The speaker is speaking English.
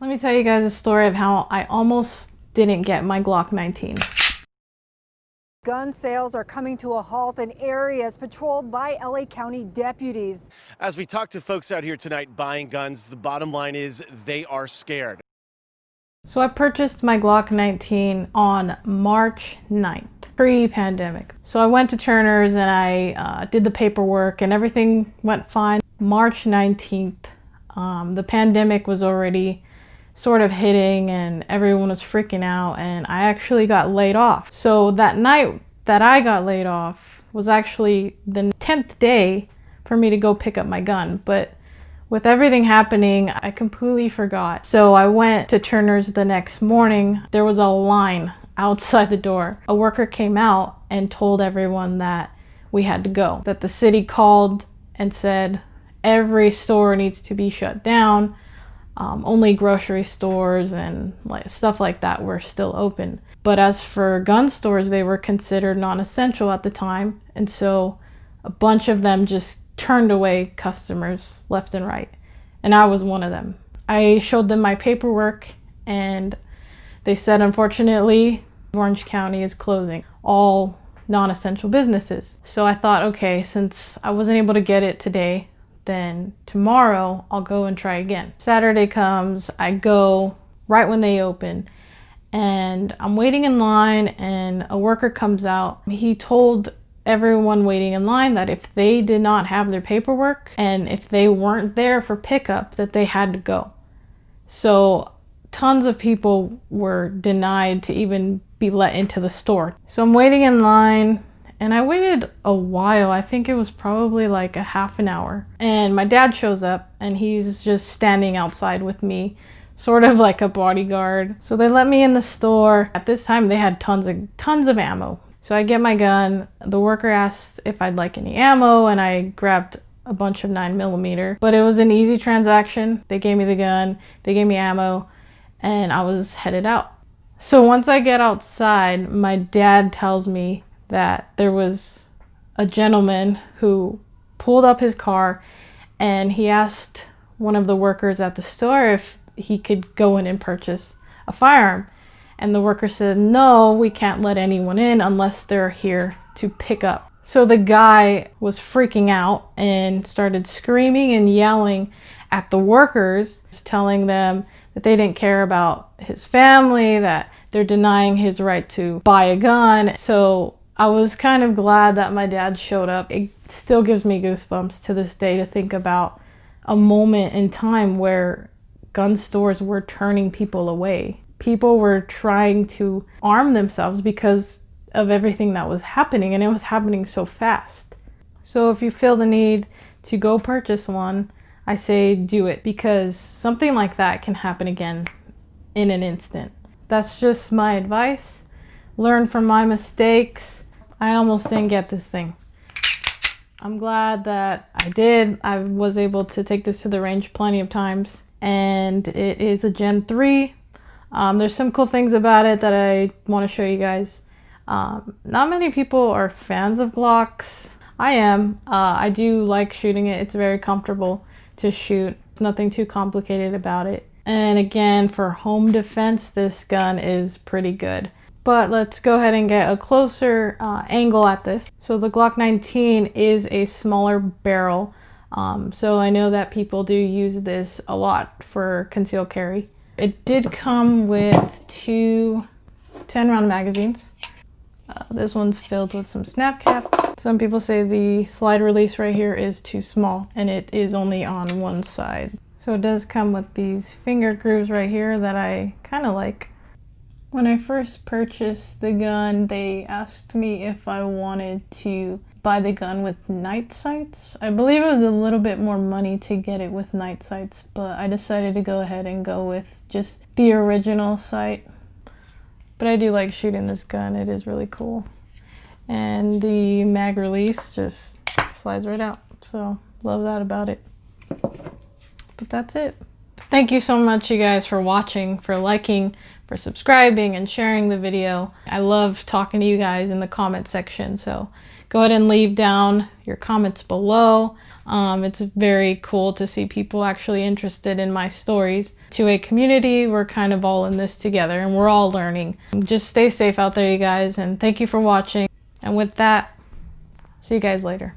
Let me tell you guys a story of how I almost didn't get my Glock 19. Gun sales are coming to a halt in areas patrolled by LA County deputies. As we talk to folks out here tonight buying guns, the bottom line is they are scared. So I purchased my Glock 19 on March 9th, pre-pandemic. So I went to Turner's and I did the paperwork and everything went fine. March 19th, the pandemic was already sort of hitting and everyone was freaking out, and I actually got laid off. So that night that I got laid off was actually the 10th day for me to go pick up my gun, but with everything happening, I completely forgot. So I went to Turner's the next morning. There was a line outside the door. A worker came out and told everyone that we had to go, that the city called and said every store needs to be shut down. Only grocery stores and stuff like that were still open. But as for gun stores, they were considered non-essential at the time, and so a bunch of them just turned away customers left and right, and I was one of them. I showed them my paperwork and they said, unfortunately, Orange County is closing all non-essential businesses. So I thought, okay, since I wasn't able to get it today, then tomorrow I'll go and try again. Saturday comes, I go right when they open, and I'm waiting in line and a worker comes out. He told everyone waiting in line that if they did not have their paperwork and if they weren't there for pickup, that they had to go. So tons of people were denied to even be let into the store. So I'm waiting in line, and I waited a while. I think it was probably like a half an hour. And my dad shows up and he's just standing outside with me, sort of like a bodyguard. So they let me in the store. At this time they had tons of ammo. So I get my gun. The worker asked if I'd like any ammo, and I grabbed a bunch of 9mm. But it was an easy transaction. They gave me the gun, they gave me ammo, and I was headed out. So once I get outside, my dad tells me that there was a gentleman who pulled up his car and he asked one of the workers at the store if he could go in and purchase a firearm. And the worker said, no, we can't let anyone in unless they're here to pick up. So the guy was freaking out and started screaming and yelling at the workers, telling them that they didn't care about his family, that they're denying his right to buy a gun. So I was kind of glad that my dad showed up. It still gives me goosebumps to this day to think about a moment in time where gun stores were turning people away. People were trying to arm themselves because of everything that was happening, and it was happening so fast. So if you feel the need to go purchase one, I say do it, because something like that can happen again in an instant. That's just my advice. Learn from my mistakes. I almost didn't get this thing. I'm glad that I did. I was able to take this to the range plenty of times, and it is a Gen 3. There's some cool things about it that I want to show you guys. Not many people are fans of Glocks. I am. I do like shooting it. It's very comfortable to shoot. Nothing too complicated about it. And again, for home defense, this gun is pretty good. But let's go ahead and get a closer angle at this. So the Glock 19 is a smaller barrel. So I know that people do use this a lot for concealed carry. It did come with two 10-round magazines. This one's filled with some snap caps. Some people say the slide release right here is too small, and it is only on one side. So it does come with these finger grooves right here that I kind of like. When I first purchased the gun, they asked me if I wanted to buy the gun with night sights. I believe it was a little bit more money to get it with night sights, but I decided to go ahead and go with just the original sight. But I do like shooting this gun. It is really cool. And the mag release just slides right out. So love that about it. But that's it. Thank you so much, you guys, for watching, for liking, for subscribing and sharing the video. I love talking to you guys in the comment section, so Go ahead and leave down your comments below. It's very cool to see people actually interested in my stories. To a community, we're kind of all in this together and we're all learning. Just stay safe out there, you guys, and thank you for watching. And with that, see you guys later.